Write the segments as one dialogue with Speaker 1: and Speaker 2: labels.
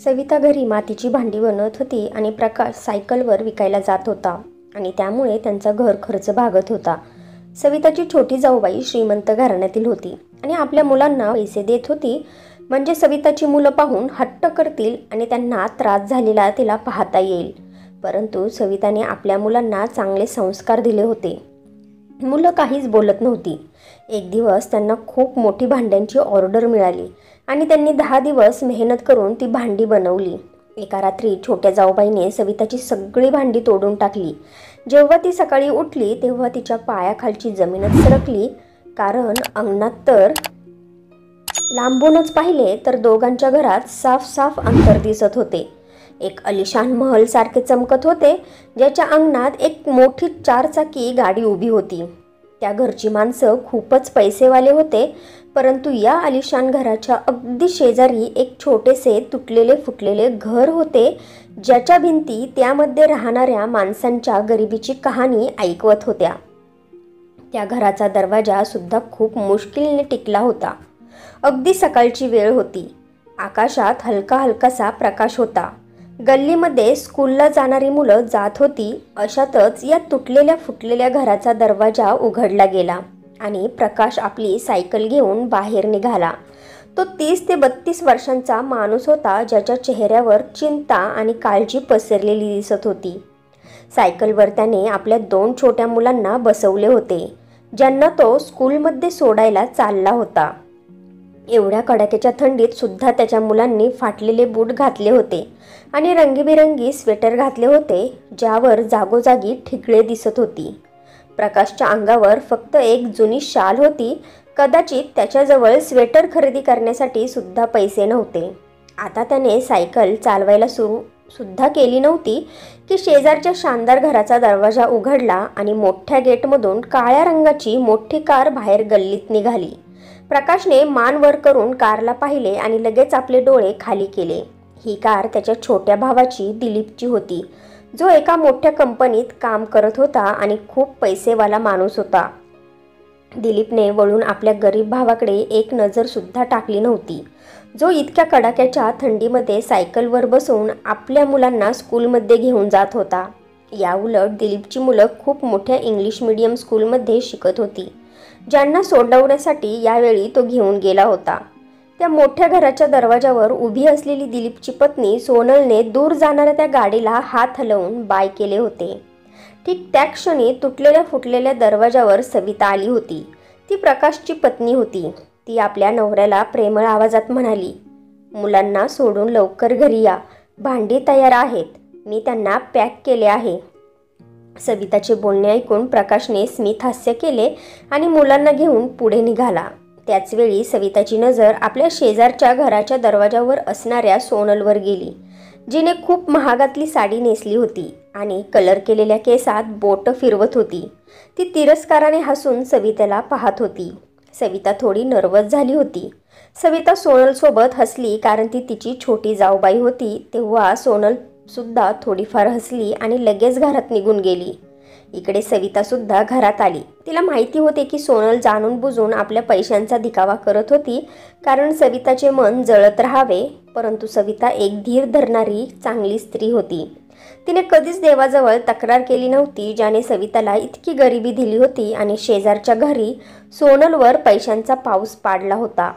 Speaker 1: सविता घरी मातीची भांडी बनवत होती आणि प्रकाश सायकलवर विकायला जात होता आणि त्यामुळे त्यांचा घर खर्च भागत होता. सविताची छोटी जाऊबाई श्रीमंत घराण्यातील होती आणि आपल्या मुलांना पैसे देत होती, म्हणजे सविताची मुलं पाहून हट्ट करतील आणि त्यांना त्रास झालेला तिला पाहता येईल. परंतु सविताने आपल्या मुलांना चांगले संस्कार दिले होते. मुलं काहीच बोलत नव्हती. एक दिवस त्यांना खूप मोठी भांड्यांची ऑर्डर मिळाली आणि त्यांनी 10 दिवस मेहनत करून ती भांडी बनवली. एका रात्री छोट्या जाऊबाईने सविताची सगळी भांडी तोडून टाकली. जेव्हा ती सकाळी उठली तेव्हा तिच्या पायाखालची जमीनच सरकली, कारण अंगणात तर लांबूनच पाहिले तर दोघांच्या घरात साफ साफ अंतर दिसत होते. एक अलिशान महल सारखे चमकत होते, ज्याच्या अंगणात एक मोठी 4 चाकी गाडी उभी होती. त्या घरची माणसं खूपच पैसेवाले होते, परंतु या आलिशान घराच्या अगदी शेजारी एक छोटेसे तुटलेले फुटलेले घर होते, ज्याच्या भिंती त्यामध्ये राहणाऱ्या माणसांच्या गरिबीची कहाणी ऐकवत होत्या. त्या घराचा दरवाजा सुद्धा खूप मुश्किलने टिकला होता. अगदी सकाळची वेळ होती. आकाशात हलका हलकासा प्रकाश होता. गल्लीमध्ये स्कूलला जाणारी मुलं जात होती. अशातच या तुटलेल्या फुटलेल्या घराचा दरवाजा उघडला गेला आणि प्रकाश आपली सायकल घेऊन बाहेर निघाला. तो 30 ते 32 वर्षांचा माणूस होता, ज्याच्या चेहऱ्यावर चिंता आणि काळजी पसरलेली दिसत होती. सायकलवर त्याने आपल्या 2 छोट्या मुलांना बसवले होते, ज्यांना तो स्कूलमध्ये सोडायला चालला होता. एवढ्या कडाक्याच्या थंडीत सुद्धा त्याच्या मुलांनी फाटलेले बूट घातले होते आणि रंगीबेरंगी स्वेटर घातले होते, ज्यावर जागोजागी ठिकळे दिसत होती. प्रकाशच्या अंगावर फक्त एक जुनी शाल होती. कदाचित त्याच्याजवळ स्वेटर खरेदी करण्यासाठी सुद्धा पैसे नव्हते. आता त्याने सायकल चालवायला सुद्धा केली नव्हती की शेजारच्या शानदार घराचा दरवाजा उघडला आणि मोठ्या गेटमधून काळ्या रंगाची मोठी कार बाहेर गल्लीत निघाली. प्रकाशने मान वर करून कारला पाहिले आणि लगेच आपले डोळे खाली केले. ही कार त्याच्या छोट्या भावाची दिलीपची होती, जो एका मोठ्या कंपनीत काम करत होता आणि खूप पैसेवाला माणूस होता. दिलीपने वळून आपल्या गरीब भावाकडे एक नजर सुद्धा टाकली नव्हती, जो इतक्या कडाक्याच्या थंडीमध्ये सायकलवर बसून आपल्या मुलांना स्कूलमध्ये घेऊन जात होता. याउलट दिलीपची मुलं खूप मोठ्या इंग्लिश मीडियम स्कूलमध्ये शिकत होती, ज्यांना सोडवण्यासाठी यावेळी तो घेऊन गेला होता. त्या मोठ्या घराच्या दरवाजावर उभी असलेली दिलीपची पत्नी सोनलने दूर जाणाऱ्या त्या गाडीला हात हलवून बाय केले होते. ठीक त्या क्षणी तुटलेल्या फुटलेल्या दरवाजावर सविता आली होती. ती प्रकाशची पत्नी होती. ती आपल्या नवऱ्याला प्रेमळ आवाजात म्हणाली, "मुलांना सोडून लवकर घरी या. भांडी तयार आहेत. मी त्यांना पॅक केले आहे." सविताचे बोलणे ऐकून प्रकाशने स्मित हास्य केले आणि मुलांना घेऊन पुढे निघाला. त्याचवेळी सविताची नजर आपल्या शेजारच्या घराच्या दरवाजावर असणाऱ्या सोनलवर गेली, जिने खूप महागातली साडी नेसली होती आणि कलर केलेल्या केसात बोट फिरवत होती. ती तिरस्काराने हसून सविताला पाहत होती. सविता थोडी नर्वस झाली होती. सविता सोनलसोबत हसली, कारण ती तिची छोटी जाऊबाई होती. तेव्हा सोनल सुद्धा थोडीफार हसली आणि लगेच घरात निघून गेली. इकडे सविता सुद्धा घरात आली. तिला माहिती होते की सोनल जाणून बुजून आपल्या पैशांचा दिखावा करत होती, कारण सविताचे मन जळत राहावे. परंतु सविता एक धीर धरणारी चांगली स्त्री होती. तिने कधीच देवाजवळ तक्रार केली नव्हती, ज्याने सविताला इतकी गरिबी दिली होती आणि शेजारच्या घरी सोनलवर पैशांचा पाऊस पाडला होता.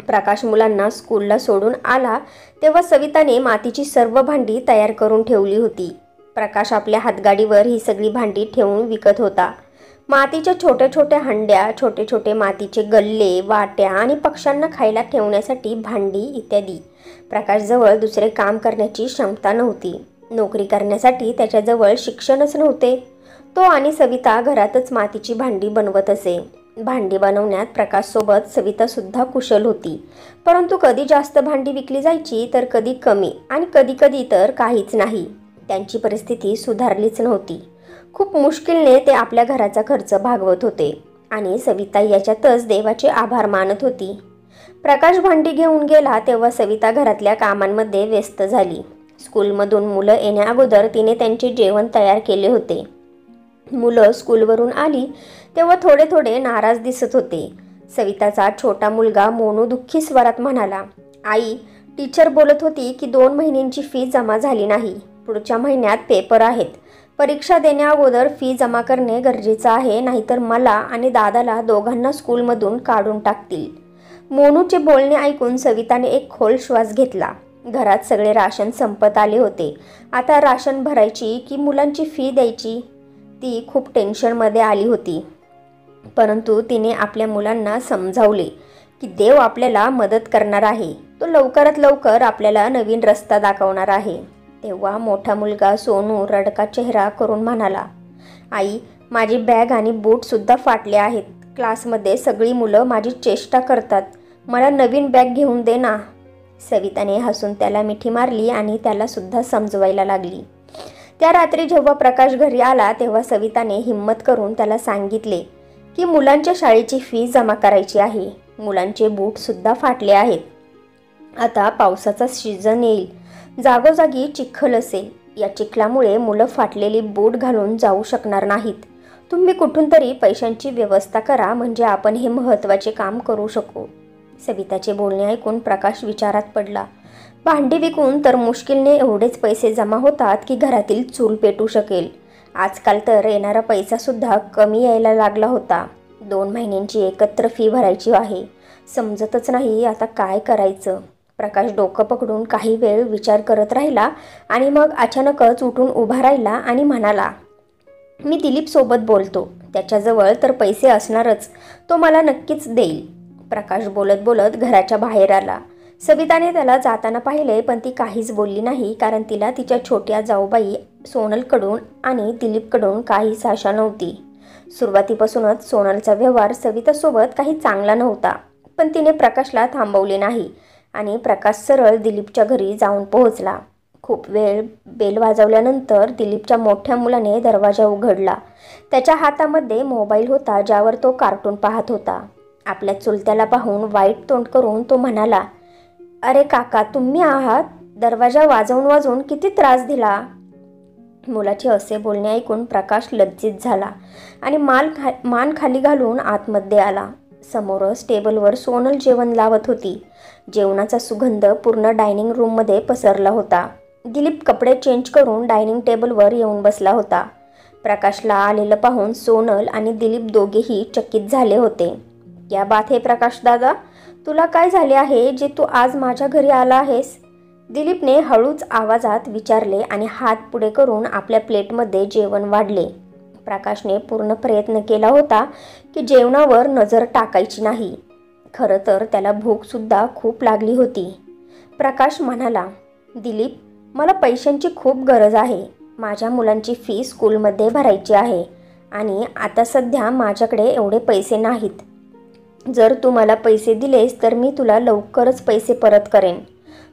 Speaker 1: प्रकाश मुलांना स्कूलला सोडून आला तेव्हा सविताने मातीची सर्व भांडी तयार करून ठेवली होती. प्रकाश आपल्या हातगाडीवर ही सगळी भांडी ठेवून विकत होता. मातीच्या छोट्या छोट्या हंड्या, छोटे छोटे मातीचे गल्ले, वाट्या आणि पक्ष्यांना खायला ठेवण्यासाठी भांडी इत्यादी. प्रकाशजवळ दुसरे काम करण्याची क्षमता नव्हती. नोकरी करण्यासाठी त्याच्याजवळ शिक्षणच नव्हते. तो आणि सविता घरातच मातीची भांडी बनवत असे. भांडी बनवण्यात प्रकाशसोबत सवितासुद्धा कुशल होती. परंतु कधी जास्त भांडी विकली जायची तर कधी कमी आणि कधी कधी तर काहीच नाही. त्यांची परिस्थिती सुधारलीच नव्हती. खूप मुश्किलने ते आपल्या घराचा खर्च भागवत होते आणि सविता याच्यातच देवाचे आभार मानत होती. प्रकाश भांडी घेऊन गेला तेव्हा सविता घरातल्या कामांमध्ये व्यस्त झाली. स्कूलमधून मुलं येण्याअगोदर तिने त्यांचे जेवण तयार केले होते. मुलं स्कूलवरून आली तेव्हा थोडे थोडे नाराज दिसत होते. सविताचा छोटा मुलगा मोनू दुःखी स्वरात म्हणाला, "आई, टीचर बोलत होती की 2 महिन्यांची फी जमा झाली नाही. पुढच्या महिन्यात पेपर आहेत. परीक्षा देण्याअगोदर फी जमा करणे गरजेचं आहे, नाहीतर मला आणि दादाला दोघांना स्कूलमधून काढून टाकतील. मोनूचे बोलणे ऐकून सविताने एक खोल श्वास घेतला. घरात सगळे राशन संपत आले होते. आता राशन भरायची की मुलांची फी द्यायची, ती खूप टेन्शनमध्ये आली होती. परंतु तिने आपल्या मुलांना समजावले की देव आपल्याला मदत करणार आहे. तो लवकरात लवकर आपल्याला नवीन रस्ता दाखवणार आहे. तेव्हा मोठा मुलगा सोनू रडका चेहरा करून म्हणाला, आई, माझी बॅग आणि बूटसुद्धा फाटले आहेत. क्लासमध्ये सगळी मुलं माझी चेष्टा करतात. मला नवीन बॅग घेऊन दे ना. सविताने हसून त्याला मिठी मारली आणि त्याला सुद्धा समजवायला लागली. त्या रात्री जेव्हा प्रकाश घरी आला तेव्हा सविताने हिम्मत करून त्याला सांगितले की मुलांच्या शाळेची फी जमा करायची आहे. मुलांचे बूटसुद्धा फाटले आहेत. आता पावसाचा सीझन येईल. जागोजागी चिखल असेल. या चिखलामुळे मुलं फाटलेली बूट घालून जाऊ शकणार नाहीत. तुम्ही कुठून तरी पैशांची व्यवस्था करा, म्हणजे आपण हे महत्त्वाचे काम करू शकू. सविताचे बोलणे ऐकून प्रकाश विचारात पडला. भांडी विकून तर मुश्किलने एवढेच पैसे जमा होतात की घरातील चूल पेटू शकेल. आजकाल तर येणारा पैसासुद्धा कमी यायला लागला होता. 2 महिन्यांची एकत्र फी भरायची आहे. समजतच नाही आता काय करायचं. प्रकाश डोकं पकडून काही वेळ विचार करत राहिला आणि मग अचानकच उठून उभा राहिला आणि म्हणाला, मी दिलीपसोबत बोलतो. त्याच्याजवळ तर पैसे असणारच. तो मला नक्कीच देईल. प्रकाश बोलत बोलत घराच्या बाहेर आला. सविताने त्याला जाताना पाहिले, पण ती काहीच बोलली नाही, कारण तिला तिच्या छोट्या जाऊबाई सोनलकडून आणि दिलीपकडून काहीच आशा नव्हती. सुरुवातीपासूनच सोनलचा व्यवहार सवितासोबत काही चांगला नव्हता, पण तिने प्रकाशला थांबवले नाही आणि प्रकाश सरळ दिलीपच्या घरी जाऊन पोहोचला. खूप वेळ बेल वाजवल्यानंतर दिलीपच्या मोठ्या मुलाने दरवाजा उघडला. त्याच्या हातामध्ये मोबाईल होता, ज्यावर तो कार्टून पाहत होता. आपल्या चुलत्याला पाहून वाईट तोंड करून तो म्हणाला, अरे काका, तुम्ही आहात? दरवाजा वाजवून वाजवून किती त्रास दिला. मुलाचे असे बोलणे ऐकून प्रकाश लज्जित झाला आणि मान खाली घालून आतमध्ये आला. समोरच टेबलवर सोनल जेवण लावत होती. जेवणाचा सुगंध पूर्ण डायनिंग रूममध्ये पसरला होता. दिलीप कपडे चेंज करून डायनिंग टेबलवर येऊन बसला होता. प्रकाशला आलेलं पाहून सोनल आणि दिलीप दोघेही चकित झाले होते. क्या बात है प्रकाश दादा, तुला काय झाले आहे जे तू आज माझ्या घरी आला आहेस? दिलीपने हळूच आवाजात विचारले आणि हात पुढे करून आपल्या प्लेटमध्ये जेवण वाढले. प्रकाशने पूर्ण प्रयत्न केला होता की जेवणावर नजर टाकायची नाही. खरं तर त्याला भूकसुद्धा खूप लागली होती. प्रकाश म्हणाला, दिलीप, मला पैशांची खूप गरज आहे. माझ्या मुलांची फी स्कूलमध्ये भरायची आहे आणि आता सध्या माझ्याकडे एवढे पैसे नाहीत. जर तू मला पैसे दिलेस तर मी तुला लवकरच पैसे परत करेन.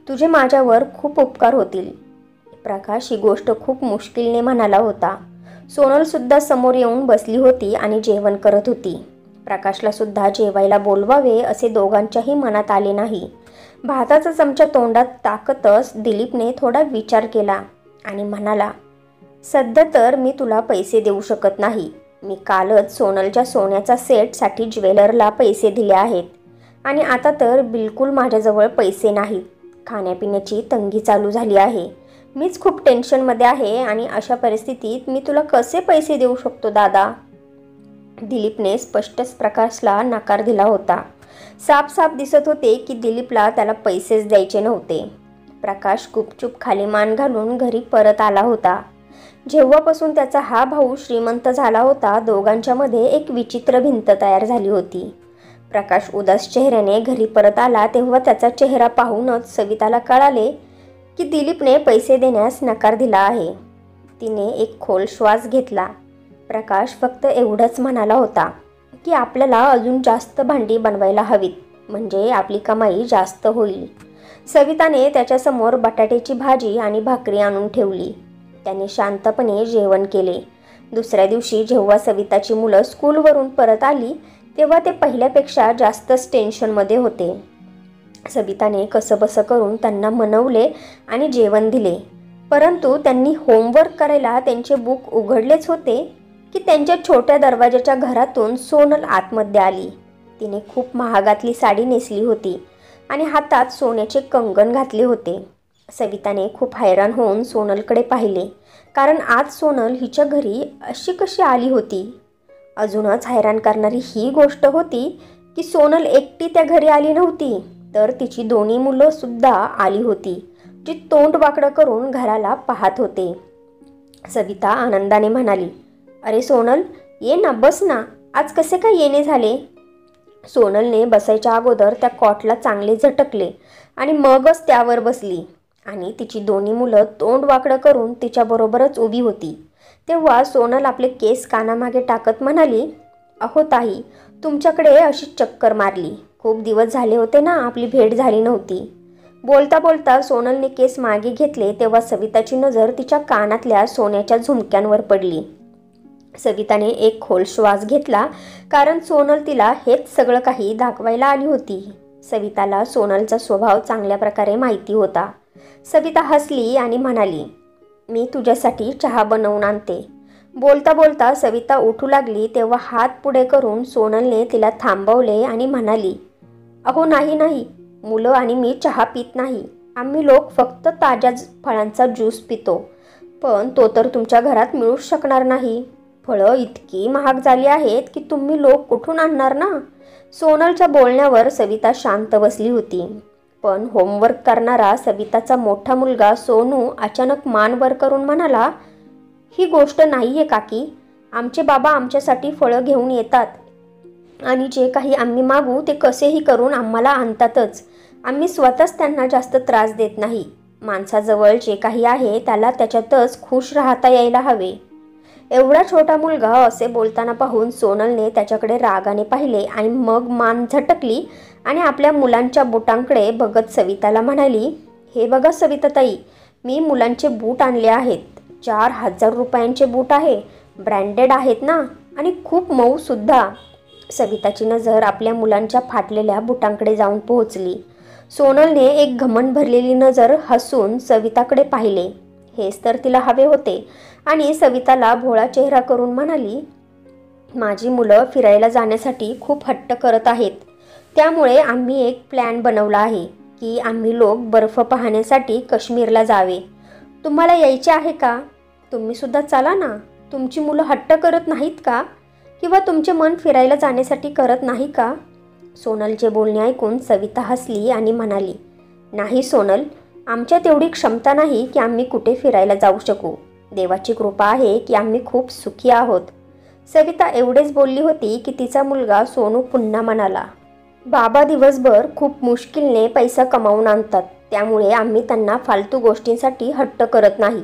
Speaker 1: तुझे माझ्यावर खूप उपकार होतील. प्रकाश ही गोष्ट खूप मुश्किलने म्हणाला होता. सोनलसुद्धा समोर येऊन बसली होती आणि जेवण करत होती. प्रकाशला सुद्धा जेवायला बोलवावे असे दोघांच्याही मनात आले नाही. भाताचा चमचा तोंडात टाकतच दिलीपने थोडा विचार केला आणि म्हणाला, सध्या तर मी तुला पैसे देऊ शकत नाही. मी कालच सोनलच्या सोन्याचा सेटसाठी ज्वेलरला पैसे दिले आहेत आणि आता तर बिलकुल माझ्याजवळ पैसे नाहीत. खाण्यापिण्याची तंगी चालू झाली आहे. मीच खूप टेन्शनमध्ये आहे आणि अशा परिस्थितीत मी तुला कसे पैसे देऊ शकतो दादा? दिलीपने स्पष्टच प्रकाशला नकार दिला होता. साफ दिसत होते की दिलीपला त्याला पैसेच द्यायचे नव्हते. प्रकाश गुपचूप खाली मान घालून घरी परत आला होता. जेव्हापासून त्याचा हा भाऊ श्रीमंत झाला होता, दोघांच्यामध्ये एक विचित्र भिंत तयार झाली होती. प्रकाश उदास चेहऱ्याने घरी परत आला तेव्हा त्याचा चेहरा पाहूनच सविताला कळाले की दिलीपने पैसे देण्यास नकार दिला आहे. तिने एक खोल श्वास घेतला. प्रकाश फक्त एवढंच म्हणाला होता की आपल्याला अजून जास्त भांडी बनवायला हवीत, म्हणजे आपली कमाई जास्त होईल. सविताने त्याच्यासमोर बटाट्याची भाजी आणि भाकरी आणून ठेवली. त्याने शांतपणे जेवण केले. दुसऱ्या दिवशी जेव्हा सविताची मुलं स्कूलवरून परत आली तेव्हा ते पहिल्यापेक्षा जास्तच टेन्शनमध्ये होते. सविताने कसंबसं करून त्यांना मनवले आणि जेवण दिले. परंतु त्यांनी होमवर्क करायला त्यांचे बुक उघडलेच होते की त्यांच्या छोट्या दरवाजाच्या घरातून सोनल आतमध्ये आली. तिने खूप महागातली साडी नेसली होती. आणि हातात सोन्याचे कंगन घातले होते. सविताने खूप हैराण होऊन सोनलकडे पाहिले, कारण आज सोनल हिच्या घरी अशी कशी आली होती. अजूनच हैराण करणारी ही गोष्ट होती की सोनल एकटी त्या घरी आली नव्हती, तर तिची दोन्ही मुलं सुद्धा आली होती, जी तोंड वाकडं करून घराला पाहत होते. सविता आनंदाने म्हणाली, अरे सोनल, ये ना, बस ना, आज कसे काय येणे झाले. सोनलने बसायच्या अगोदर त्या कॉटला चांगले झटकले आणि मगच त्यावर बसली आणि तिची दोन्ही मुलं तोंड वाकडं करून तिच्याबरोबरच उभी होती. तेव्हा सोनल आपले केस कानामागे टाकत म्हणाली, अहो ताई, तुमच्याकडे अशी चक्कर मारली. खूप दिवस झाले होते ना, आपली भेट झाली नव्हती. बोलता बोलता सोनलने केस मागे घेतले तेव्हा सविताची नजर तिच्या कानातल्या सोन्याच्या झुमक्यांवर पडली. सविताने एक खोल श्वास घेतला, कारण सोनल तिला हेच सगळं काही दाखवायला आली होती. सविताला सोनलचा स्वभाव चांगल्या प्रकारे माहिती होता. सविता हसली आणि म्हणाली, मी तुझ्यासाठी चहा बनवून आणते. बोलता बोलता सविता उठू लागली तेव्हा हात पुढे करून सोनलने तिला थांबवले आणि म्हणाली, अहो नाही नाही, मुलं आणि मी चहा पित नाही. आम्ही लोक फक्त ताज्या फळांचा ज्यूस पितो. पण तो तर तुमच्या घरात मिळूच शकणार नाही. फळं इतकी महाग झाली आहेत की तुम्ही लोक कुठून आणणार ना. सोनलच्या बोलण्यावर सविता शांत बसली होती. पण होमवर्क करणारा सविताचा मोठा मुलगा सोनू अचानक मान वर करून म्हणाला, ही गोष्ट नाही आहे काकी. आमचे बाबा आमच्यासाठी फळं घेऊन येतात आणि जे काही आम्ही मागू ते कसेही करून आम्हाला आणतातच. आम्ही स्वतःच त्यांना जास्त त्रास देत नाही. माणसाजवळ जे काही आहे त्याला त्याच्यातच खुश राहता यायला हवे. एवढा छोटा मुलगा असे बोलताना पाहून सोनलने त्याच्याकडे रागाने पाहिले आणि मग मान झटकली आणि आपल्या मुलांच्या बुटांकडे बघत सविताला म्हणाली, हे बघा सविताताई, मी मुलांचे बूट आणले आहेत. 4,000 रुपयांचे बूट आहे. ब्रँडेड आहेत ना, आणि खूप मऊ सुद्धा. सविताची नजर आपल्या मुलांच्या फाटलेल्या बुटांकडे जाऊन पोहोचली. सोनलने एक घमंड भरलेली नजर हसून सविताकडे पाहिले. हेच तर तिला हवे होते आणि सविताला भोळा चेहरा करून म्हणाली, माझी मुलं फिरायला जाण्यासाठी खूप हट्ट करत आहेत. त्यामुळे आम्ही एक प्लॅन बनवला आहे की आम्ही लोक बर्फ पाहण्यासाठी काश्मीरला जावे. तुम्हाला यायचे आहे का? तुम्ही सुद्धा चला ना. तुमची मुलं हट्ट करत नाहीत का? किंवा तुमचे मन फिरायला जाण्यासाठी करत नाही का? सोनलचे बोलणे ऐकून सविता हसली आणि म्हणाली, नाही सोनल, आमच्यात एवढी क्षमता नाही की आम्ही कुठे फिरायला जाऊ शकू. देवाची कृपा आहे की आम्ही खूप सुखी आहोत. सविता एवढेच बोलली होती की तिचा मुलगा सोनू पुन्हा म्हणाला, बाबा दिवसभर खूप मुश्किलने पैसा कमावून आणतात. त्यामुळे आम्ही त्यांना फालतू गोष्टींसाठी हट्ट करत नाही.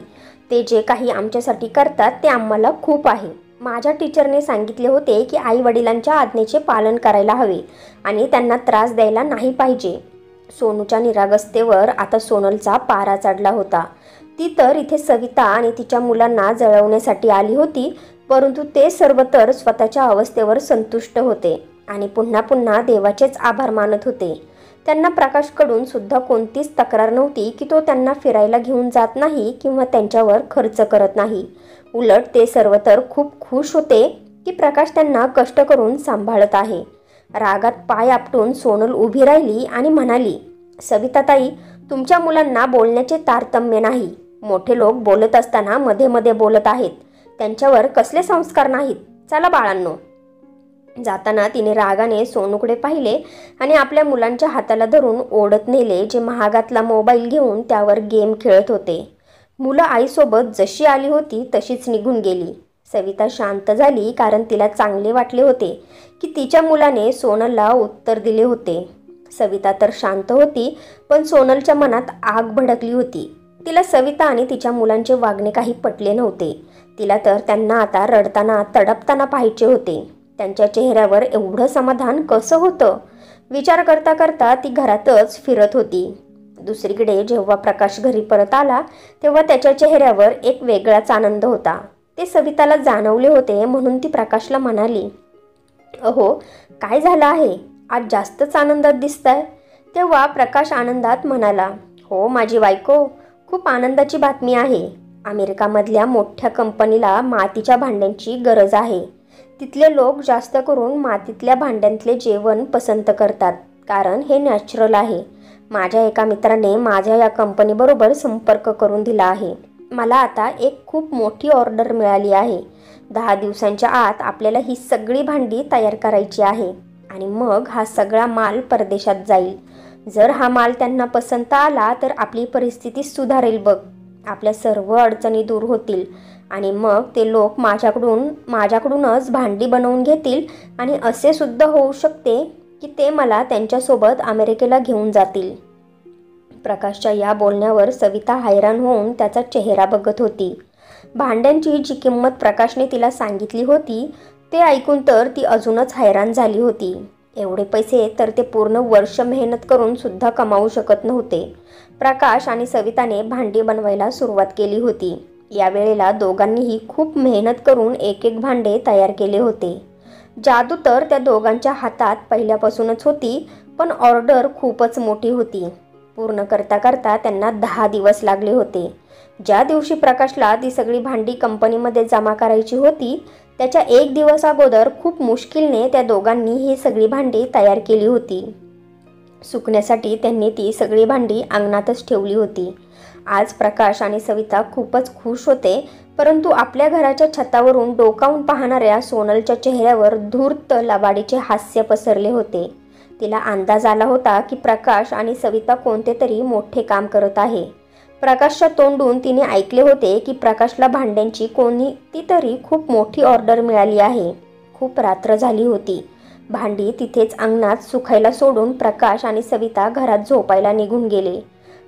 Speaker 1: ते जे काही आमच्यासाठी करतात ते आम्हाला खूप आहे. माझ्या टीचरने सांगितले होते की आई वडिलांच्या आज्ञेचे पालन करायला हवे आणि त्यांना त्रास द्यायला नाही पाहिजे. सोनूच्या निरागसतेवर आता सोनलचा पारा चढला होता. ती तर इथे सविता आणि तिच्या मुलांना जळवण्यासाठी आली होती, परंतु ते सर्व तर स्वतःच्या अवस्थेवर संतुष्ट होते आणि पुन्हा पुन्हा देवाचेच आभार मानत होते. त्यांना प्रकाशकडून सुद्धा कोणतीच तक्रार नव्हती की तो त्यांना फिरायला घेऊन जात नाही किंवा त्यांच्यावर खर्च करत नाही. उलट ते सर्व तर खूप खुश होते की प्रकाश त्यांना कष्ट करून सांभाळत आहे. रागात पाय आपटून सोनल उभी राहिली आणि म्हणाली, सविताताई, तुमच्या मुलांना बोलण्याचे तारतम्य नाही. मोठे लोक बोलत असताना मध्ये मध्ये बोलत आहेत. त्यांच्यावर कसले संस्कार नाहीत. चला बाळांनो. जाताना तिने रागाने सोनूकडे पाहिले आणि आपल्या मुलांच्या हाताला धरून ओढत नेले, जे महागातला मोबाईल घेऊन त्यावर गेम खेळत होते. मुलं आईसोबत जशी आली होती तशीच निघून गेली. सविता शांत झाली, कारण तिला चांगले वाटले होते की तिच्या मुलाने सोनलला उत्तर दिले होते. सविता तर शांत होती, पण सोनलच्या मनात आग भडकली होती. तिला सविता आणि तिच्या मुलांचे वागणे काही पटले नव्हते. तिला तर त्यांना आता रडताना तडपताना पाहायचे होते. त्यांच्या चेहऱ्यावर एवढं समाधान कसं होतं? विचार करता करता ती घरातच फिरत होती. दुसरीकडे जेव्हा प्रकाश घरी परत आला तेव्हा त्याच्या चेहऱ्यावर एक वेगळाच आनंद होता. ते सविताला जाणवले होते, म्हणून ती प्रकाशला म्हणाली, अहो, काय झालं आहे? आज जास्तच आनंदात दिसताय. तेव्हा प्रकाश आनंदात म्हणाला, हो माझी बायको, खूप आनंदाची बातमी आहे. अमेरिकामधल्या मोठ्या कंपनीला मातीच्या भांड्यांची गरज आहे. तिथले लोक जास्त करून मातीतल्या भांड्यांतले जेवण पसंत करतात, कारण हे नॅचरल आहे माझ्या एका मित्राने माझ्या या कंपनीबरोबर संपर्क करून दिला आहे. मला आता एक खूप मोठी ऑर्डर मिळाली आहे. 10 दिवसांच्या आत आपल्याला ही सगळी भांडी तयार करायची आहे आणि मग हा सगळा माल परदेशात जाईल. जर हा माल त्यांना पसंत आला तर आपली परिस्थिती सुधारेल बघ. आपल्या सर्व अडचणी दूर होतील आणि मग ते लोक माझ्याकडूनच भांडी बनवून घेतील आणि असे सुद्धा होऊ शकते की ते मला त्यांच्यासोबत अमेरिकेला घेऊन जातील. प्रकाशच्या या बोलण्यावर सविता हैराण होऊन त्याचा चेहरा बघत होती. भांड्यांची जी किंमत प्रकाशने तिला सांगितली होती ते ऐकून तर ती अजूनच हैराण झाली होती. एवढे पैसे तर ते पूर्ण वर्ष मेहनत करून सुद्धा कमावू शकत नव्हते. प्रकाश आणि सविताने भांडी बनवायला सुरुवात केली होती. यावेळेला दोघांनीही खूप मेहनत करून एक एक भांडे तयार केले होते. जादू तर त्या दोघांच्या हातात पहिल्यापासूनच होती, पण ऑर्डर खूपच मोठी होती. पूर्ण करता करता त्यांना 10 दिवस लागले होते. ज्या दिवशी प्रकाशला ती सगळी भांडी कंपनीमध्ये जमा करायची होती त्याच्या 1 दिवस अगोदर खूप मुश्किलने त्या दोघांनी ही सगळी भांडी तयार केली होती. सुकण्यासाठी त्यांनी ती सगळी भांडी अंगणातच ठेवली होती. आज प्रकाश आणि सविता खूपच खुश होते, परंतु आपल्या घराच्या छतावरून डोकावून पाहणाऱ्या सोनलच्या चेहऱ्यावर धूर्त लबाडीचे हास्य पसरले होते. तिला अंदाज आला होता की प्रकाश आणि सविता कोणते तरी मोठे काम करत आहे. प्रकाशच्या तोंडून तिने ऐकले होते की प्रकाशला भांड्यांची कोणती तरी खूप मोठी ऑर्डर मिळाली आहे. खूप रात्र झाली होती. भांडी तिथेच अंगणात सुखायला सोडून प्रकाश आणि सविता घरात झोपायला निघून गेले.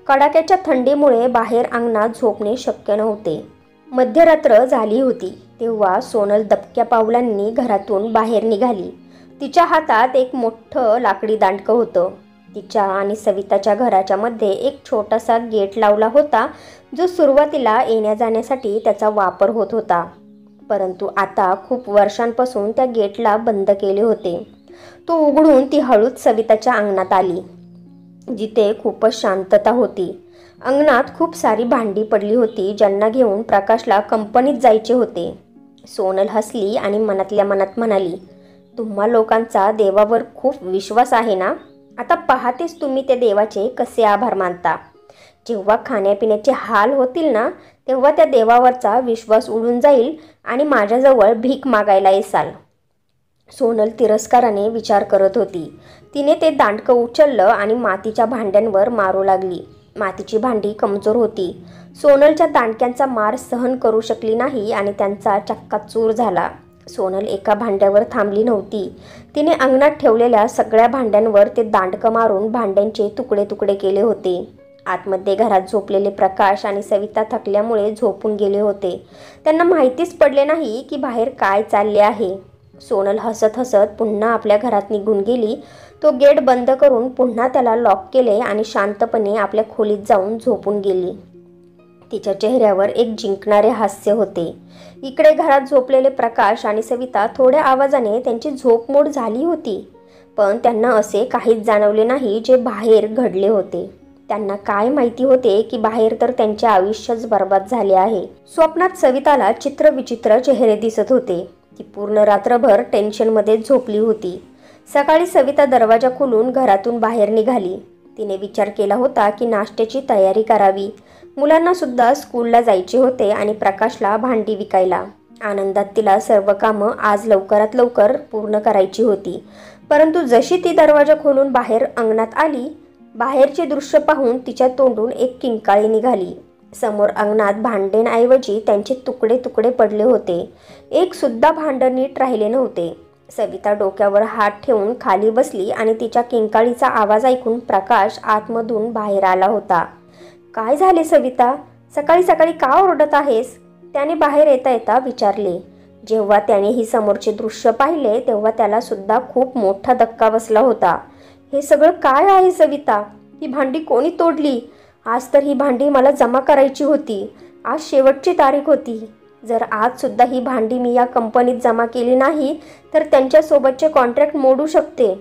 Speaker 1: कडाक्याच्या थंडीमुळे बाहेर अंगणात झोपणे शक्य नव्हते. मध्यरात्र झाली होती तेव्हा सोनल दबक्या पावलांनी घरातून बाहेर निघाली. तिच्या हातात एक मोठं लाकडी दांडकं होतं. तिच्या आणि सविताच्या घराच्या मध्ये एक छोटासा गेट लावला होता जो सुरुवातीला येण्या जाण्यासाठी त्याचा वापर होत होता, परंतु आता खूप वर्षांपासून त्या गेटला बंद केले होते. तो उघडून ती हळूच सविताच्या अंगणात आली, जिथे खूपच शांतता होती. अंगणात खूप सारी भांडी पडली होती ज्यांना घेऊन प्रकाशला कंपनीत जायचे होते. सोनल हसली आणि मनातल्या मनात म्हणाली, तुम्हा लोकांचा देवावर खूप विश्वास आहे ना? आता पाहतेच तुम्ही त्या देवाचे कसे आभार मानता. जेव्हा खाण्यापिण्याचे हाल होतील ना तेव्हा त्या देवावरचा विश्वास उडून जाईल आणि माझ्याजवळ भीक मागायला येसाल. सोनल तिरस्काराने विचार करत होती. तिने ते दांडकं उचललं आणि मातीच्या भांड्यांवर मारू लागली. मातीची भांडी कमजोर होती. सोनलच्या दांडक्यांचा मार सहन करू शकली नाही आणि त्यांचा चक्काचूर झाला. सोनल एका भांड्यावर थांबली नव्हती. तिने अंगणात ठेवलेल्या सगळ्या भांड्यांवर ते दांडकं मारून भांड्यांचे तुकडे तुकडे केले होते. आतमध्ये घरात झोपलेले प्रकाश आणि सविता थकल्यामुळे झोपून गेले होते. त्यांना माहितीच पडले नाही की बाहेर काय चालले आहे. सोनल हसत हसत पुन्हा आपल्या घरात निघून गेली. तो गेट बंद करून पुन्हा त्याला लॉक केले आणि शांतपणे आपल्या खोलीत जाऊन झोपून गेली. तिच्या चेहऱ्यावर एक जिंकणारे हास्य होते. इकडे घरात झोपलेले प्रकाश आणि सविता थोड्या आवाजाने त्यांची झोपमोड झाली होती, पण त्यांना असे काहीच जाणवले नाही जे बाहेर घडले होते. त्यांना काय माहिती होते की बाहेर तर त्यांचे आयुष्यच बर्बाद झाले आहे. स्वप्नात सविताला चित्रविचित्र चेहरे दिसत होते. ती पूर्ण रात्रभर टेन्शनमध्ये झोपली होती. सकाळी सविता दरवाजा खोलून घरातून बाहेर निघाली. तिने विचार केला होता की नाश्त्याची तयारी करावी. मुलांना सुद्धा स्कूलला जायचे होते आणि प्रकाशला भांडी विकायला. आनंदात तिला सर्व कामं आज लवकरात लवकर पूर्ण करायची होती. परंतु जशी ती दरवाजा खोलून बाहेर अंगणात आली, बाहेरचे दृश्य पाहून तिच्या तोंडून एक किंकाळी निघाली. समोर अंगणात भांड्यांऐवजी त्यांचे तुकडे तुकडे पडले होते. एक सुद्धा भांडं नीट राहिले नव्हते. सविता डोक्यावर हात ठेवून खाली बसली आणि तिच्या किंकाळीचा आवाज ऐकून प्रकाश आतमधून बाहेर आला होता. काय झाले सविता? सकाळी सकाळी का ओरडत आहेस? त्याने बाहेर येता येता विचारले. जेव्हा त्याने ही समोरचे दृश्य पाहिले तेव्हा त्याला सुद्धा खूप मोठा धक्का बसला होता. हे सगळं काय आहे सविता? ही भांडी कोणी तोडली? आज तर ही भांडी मला जमा करायची होती. आज शेवटची तारीख होती. जर आज सुद्धा ही भांडी मी या कंपनीत जमा केली नाही तर त्यांच्यासोबतचे कॉन्ट्रॅक्ट मोडू शकते.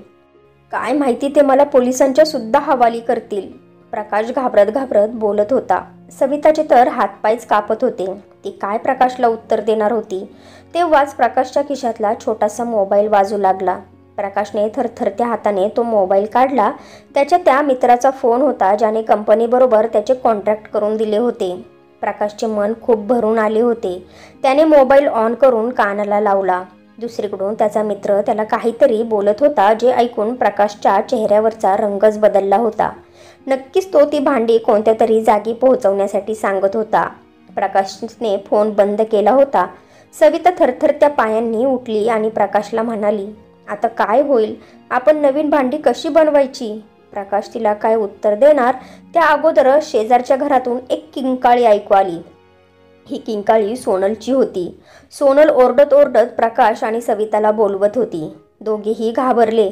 Speaker 1: काय माहिती ते मला पोलिसांच्या सुद्धा हवाली करतील. प्रकाश घाबरत घाबरत बोलत होता. सविताचे तर हातपायच कापत होते. ती काय प्रकाशला उत्तर देणार होती. तेव्हाच प्रकाशच्या खिशातला छोटासा मोबाईल वाजू लागला. प्रकाशने थरथरत्या हाताने तो मोबाईल काढला. त्याच्या त्या मित्राचा फोन होता ज्याने कंपनीबरोबर त्याचे कॉन्ट्रॅक्ट करून दिले होते. प्रकाशचे मन खूप भरून आले होते. त्याने मोबाईल ऑन करून कानाला लावला. दुसरीकडून त्याचा मित्र त्याला काहीतरी बोलत होता, जे ऐकून प्रकाशच्या चेहऱ्यावरचा रंगच बदलला होता. नक्कीच तो ती भांडी कोणत्या तरी जागी पोहोचवण्यासाठी सांगत होता. प्रकाशने फोन बंद केला होता. सविता थरथरत्या पायांनी उठली आणि प्रकाशला म्हणाली, आता काय होईल? आपण नवीन भांडी कशी बनवायची? प्रकाश तिला काय उत्तर देणार त्या अगोदरच शेजारच्या घरातून एक किंकाळी ऐकू आली. ही किंकाळी सोनलची होती. सोनल ओरडत ओरडत प्रकाश आणि सविताला बोलवत होती. दोघेही घाबरले.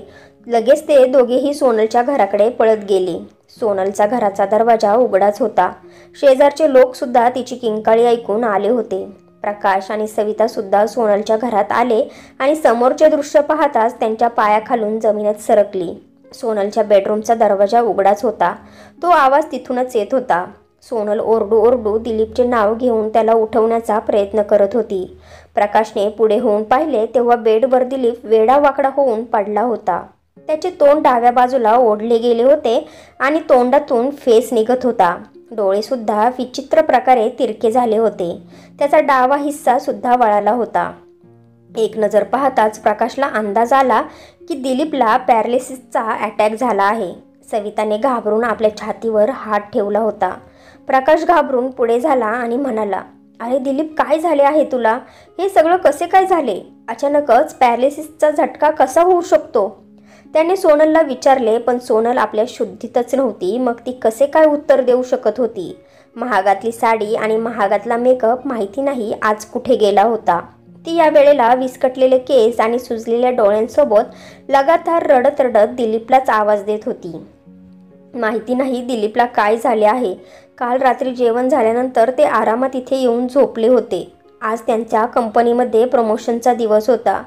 Speaker 1: लगेच ते दोघेही सोनलच्या घराकडे पळत गेले. सोनलचा घराचा दरवाजा उघडाच होता. शेजारचे लोक सुद्धा तिची किंकाळी ऐकून आले होते. प्रकाश आणि सविता सुद्धा सोनलच्या घरात आले आणि समोरचे दृश्य पाहताच त्यांच्या पायाखालून जमिनीत सरकली. सोनलच्या बेडरूमचा दरवाजा उघडाच होता. तो आवाज तिथूनच येत होता. सोनल ओरडू ओरडू दिलीपचे नाव घेऊन त्याला उठवण्याचा प्रयत्न करत होती. प्रकाशने पुढे होऊन पाहिले तेव्हा बेडवर दिलीप वेडावाकडा होऊन पडला होता. त्याचे तोंड डाव्या बाजूला ओढले गेले होते आणि तोंडातून फेस निघत होता. डोळे सुद्धा विचित्र प्रकारे तिरके झाले होते. त्याचा डावा हिस्सा सुद्धा वळाला होता. एक नजर पाहताच प्रकाशला अंदाज आला की दिलीपला पॅरालिसिसचा अटॅक झाला आहे. सविताने घाबरून आपल्या छातीवर हात ठेवला होता. प्रकाश घाबरून पुढे झाला आणि म्हणाला, अरे दिलीप, काय झाले आहे तुला? हे सगळं कसे काय झाले? अचानकच पॅरालिसिसचा झटका कसा होऊ शकतो? त्याने सोनलला विचारले, पण सोनल आपल्या शुद्धीतच नव्हती. मग ती कसे काय उत्तर देऊ शकत होती? महागातली साडी आणि महागातला मेकअप माहिती नाही आज कुठे गेला होता. ती या वेळेला विस्कटलेले केस आणि सुजलेल्या डोळ्यांसोबत लगातार रडत रडत दिलीपलाच आवाज देत होती. माहिती नाही दिलीपला काय झाले आहे. काल रात्री जेवण झाल्यानंतर ते आरामात इथे येऊन झोपले होते. आज त्यांच्या कंपनीमध्ये प्रमोशनचा दिवस होता.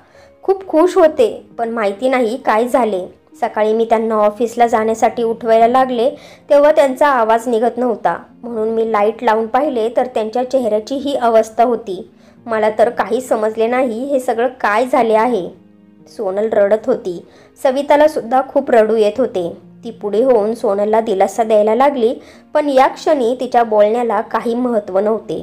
Speaker 1: खूप खुश होते, पण माहिती नाही काय झाले. सकाळी मी त्यांना ऑफिसला जाण्यासाठी उठवायला लागले तेव्हा त्यांचा आवाज निघत नव्हता. म्हणून मी लाईट लावून पाहिले तर त्यांच्या चेहऱ्याची ही अवस्था होती. मला तर काही समजले नाही हे सगळं काय झाले आहे. सोनल रडत होती. सविताला सुद्धा खूप रडू येत होते. ती पुढे होऊन सोनलला दिलासा द्यायला लागली, पण या क्षणी तिच्या बोलण्याला काही महत्त्व नव्हते.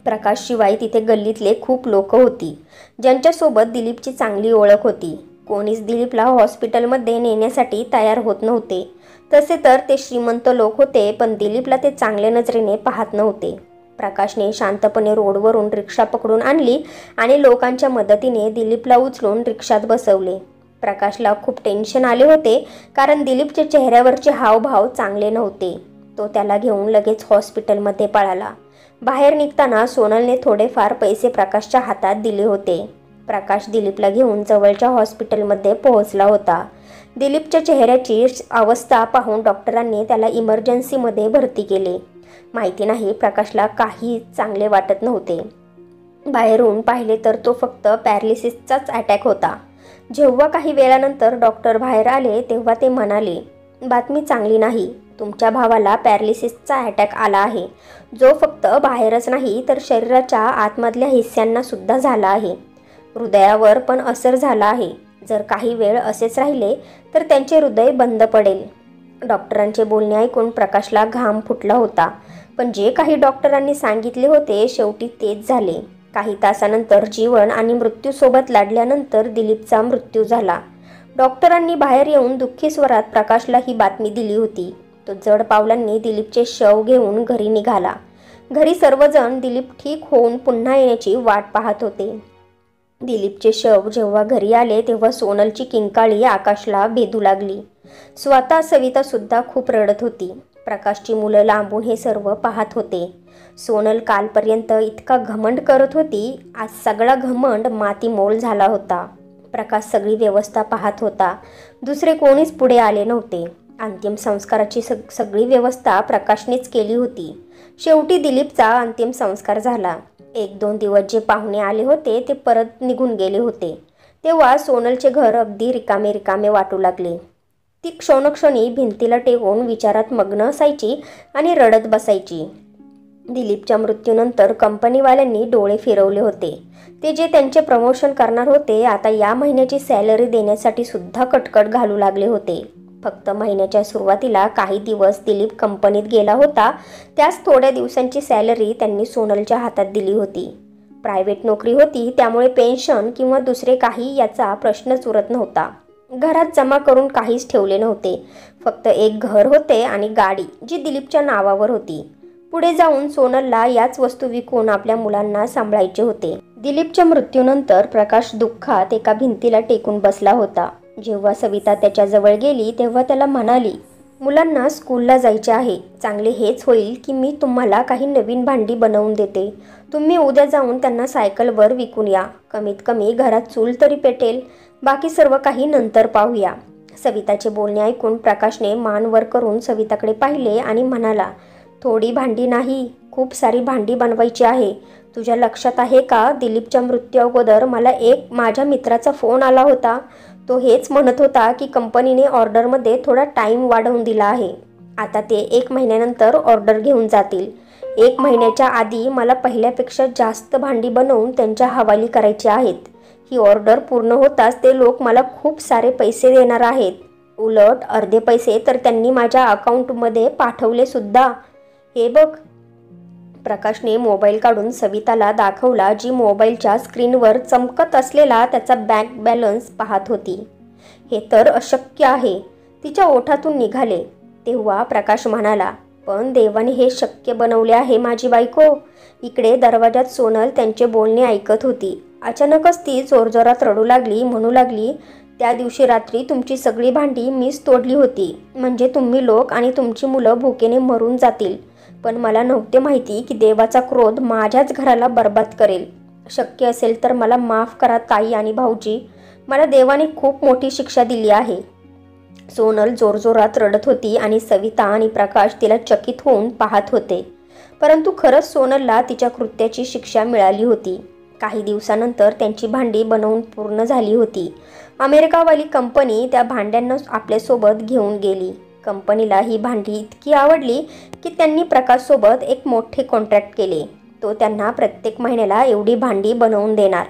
Speaker 1: प्रकाशशिवाय तिथे गल्लीतले खूप लोक होती ज्यांच्यासोबत दिलीपची चांगली ओळख होती. कोणीच दिलीपला हॉस्पिटलमध्ये नेण्यासाठी तयार होत नव्हते. तसे तर ते श्रीमंत लोक होते, पण दिलीपला ते चांगल्या नजरेने पाहत नव्हते. प्रकाशने शांतपणे रोडवरून रिक्षा पकडून आणली आणि लोकांच्या मदतीने दिलीपला उचलून रिक्षात बसवले. प्रकाशला खूप टेन्शन आले होते, कारण दिलीपच्या चेहऱ्यावरचे हावभाव चांगले नव्हते. तो त्याला घेऊन लगेच हॉस्पिटलमध्ये पळाला. बाहेर निघताना सोनलने थोडेफार पैसे प्रकाशच्या हातात दिले होते. प्रकाश दिलीपला घेऊन जवळच्या हॉस्पिटलमध्ये पोहोचला होता. दिलीपच्या चेहऱ्याची अवस्था पाहून डॉक्टरांनी त्याला इमर्जन्सीमध्ये भरती केले. माहिती नाही प्रकाशला काही चांगले वाटत नव्हते. बाहेरून पाहिले तर तो फक्त पॅरालिसिसचाच अटॅक होता. जेव्हा काही वेळानंतर डॉक्टर बाहेर आले तेव्हा ते म्हणाले, बातमी चांगली नाही. तुमच्या भावाला पॅरालिसिसचा अटॅक आला आहे, जो फक्त बाहेरच नाही तर शरीराच्या आतमधल्या हिस्स्यांना सुद्धा झाला आहे. हृदयावर पण असर झाला आहे. जर काही वेळ असेच राहिले तर त्यांचे हृदय बंद पडेल. डॉक्टरांचे बोलणे ऐकून प्रकाशला घाम फुटला होता. पण जे काही डॉक्टरांनी सांगितले होते शेवटी तेच झाले. काही तासानंतर जीवन आणि मृत्यूसोबत लढल्यानंतर दिलीपचा मृत्यू झाला. डॉक्टरांनी बाहेर येऊन दुःखी स्वरात प्रकाशला ही बातमी दिली होती. तो जड पावलांनी दिलीपचे शव घेऊन घरी निघाला. घरी सर्वजण दिलीप ठीक होऊन पुन्हा येण्याची वाट पाहत होते. दिलीपचे शव जेव्हा घरी आले तेव्हा सोनलची किंकाळी आकाशला भेदू लागली. स्वतः सविता सुद्धा खूप रडत होती. प्रकाशची मुलं लांबून हे सर्व पाहत होते. सोनल कालपर्यंत इतका घमंड करत होती, आज सगळा घमंड मातीमोल झाला होता. प्रकाश सगळी व्यवस्था पाहत होता. दुसरे कोणीच पुढे आले नव्हते. अंतिम संस्काराची सगळी व्यवस्था प्रकाशनेच केली होती. शेवटी दिलीपचा अंतिम संस्कार झाला. 1-2 दिवस जे पाहुणे आले होते ते परत निघून गेले होते. तेव्हा सोनलचे घर अगदी रिकामे रिकामे वाटू लागले. ती क्षणोक्षणी भिंतीला टेकून विचारात मग्न असायची आणि रडत बसायची. दिलीपच्या मृत्यूनंतर कंपनीवाल्यांनी डोळे फिरवले होते. ते जे त्यांचे प्रमोशन करणार होते आता या महिन्याची सॅलरी देण्यासाठी सुद्धा कटकट घालू लागले होते. फक्त महिन्याच्या सुरुवातीला काही दिवस दिलीप कंपनीत गेला होता, त्याच थोड्या दिवसांची सॅलरी त्यांनी सोनलच्या हातात दिली होती. प्रायव्हेट नोकरी होती त्यामुळे पेन्शन किंवा दुसरे काही याचा प्रश्नच उरत नव्हता. घरात जमा करून काहीच ठेवले नव्हते. फक्त एक घर होते आणि गाडी जी दिलीपच्या नावावर होती. पुढे जाऊन सोनलला याच वस्तू विकून आपल्या मुलांना सांभाळायचे होते. दिलीपच्या मृत्यूनंतर प्रकाश दुःखात एका भिंतीला टेकून बसला होता. जेव्हा सविता त्याच्याजवळ गेली तेव्हा त्याला म्हणाली, मुलांना स्कूलला जायचे आहे. चांगले हेच होईल की मी तुम्हाला काही नवीन भांडी बनवून देते. तुम्ही उद्या जाऊन त्यांना सायकलवर विकून या. कमीत कमी घरात चूल तरी पेटेल. बाकी सर्व काही नंतर पाहूया. सविताचे बोलणे ऐकून प्रकाशने मान वर करून सविताकडे पाहिले आणि म्हणाला, थोडी भांडी नाही, खूप सारी भांडी बनवायची आहे. तुझ्या लक्षात आहे का, दिलीपच्या मृत्यू अगोदर मला एक माझ्या मित्राचा फोन आला होता. तो हेच म्हणत होता की कंपनीने ऑर्डरमध्ये थोडा टाईम वाढवून दिला आहे. आता ते 1 महिन्यानंतर ऑर्डर घेऊन जातील. 1 महिन्याच्या आधी मला पहिल्यापेक्षा जास्त भांडी बनवून त्यांच्या हवाली करायची आहेत. ही ऑर्डर पूर्ण होताच ते लोक मला खूप सारे पैसे देणार आहेत. उलट अर्धे पैसे तर त्यांनी माझ्या अकाउंटमध्ये पाठवले सुद्धा. हे बघ. प्रकाशने मोबाईल काढून सविताला दाखवला, जी मोबाईलच्या स्क्रीनवर चमकत असलेला त्याचा बँक बॅलन्स पाहत होती. हे तर अशक्य आहे, तिच्या ओठातून निघाले. तेव्हा प्रकाश म्हणाला, पण देवाने हे शक्य बनवले आहे माझी बायको. इकडे दरवाजात सोनल त्यांचे बोलणे ऐकत होती. अचानकच ती जोरजोरात रडू लागली. म्हणू लागली, त्या दिवशी रात्री तुमची सगळी भांडी मीच तोडली होती. म्हणजे तुम्ही लोक आणि तुमची मुलं भुकेने मरून जातील. पण मला नव्हते माहिती की देवाचा क्रोध माझ्याच घराला बर्बाद करेल. शक्य असेल तर मला माफ करा ताई आणि भाऊजी. मला देवाने खूप मोठी शिक्षा दिली आहे. सोनल जोरजोरात रडत होती आणि सविता आणि प्रकाश तिला चकित होऊन पाहत होते. परंतु खरंच सोनलला तिच्या कृत्याची शिक्षा मिळाली होती. काही दिवसानंतर त्यांची भांडी बनवून पूर्ण झाली होती. अमेरिकावाली कंपनी त्या भांड्यांना आपल्यासोबत घेऊन गेली. कंपनीला ही भांडी इतकी आवडली की त्यांनी प्रकाशसोबत एक मोठे कॉन्ट्रॅक्ट केले. तो त्यांना प्रत्येक महिन्याला एवढी भांडी बनवून देणार.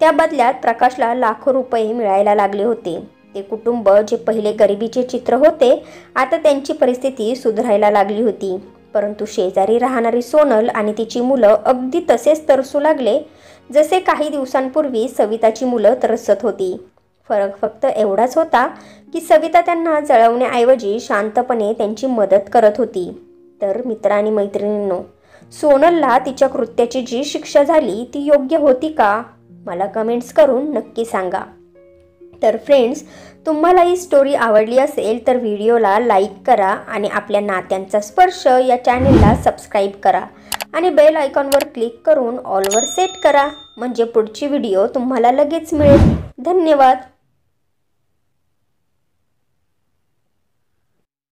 Speaker 1: त्या बदल्यात प्रकाशला लाखो रुपये मिळायला लागले होते. ते कुटुंब जे पहिले गरिबीचे चित्र होते, आता त्यांची परिस्थिती सुधारायला लागली होती. परंतु शेजारी राहणारी सोनल आणि तिची मुलं अगदी तसेच तरसू लागले जसे काही दिवसांपूर्वी सविताची मुलं तरसत होती. फरक फक्त एवढाच होता की सविता त्यांना जळवण्याऐवजी शांतपणे त्यांची मदत करत होती. तर मित्र आणि मैत्रिणींनो, सोनलला तिच्या कृत्याची जी शिक्षा झाली ती योग्य होती का? मला कमेंट्स करून नक्की सांगा. तर फ्रेंड्स, तुम्हाला ही स्टोरी आवडली असेल तर व्हिडिओला लाईक करा आणि आपल्या नात्यांचा स्पर्श या चॅनेलला सबस्क्राईब करा आणि बेल आयकॉनवर क्लिक करून ऑलवर सेट करा. म्हणजे पुढची व्हिडिओ तुम्हाला लगेच मिळेल. धन्यवाद.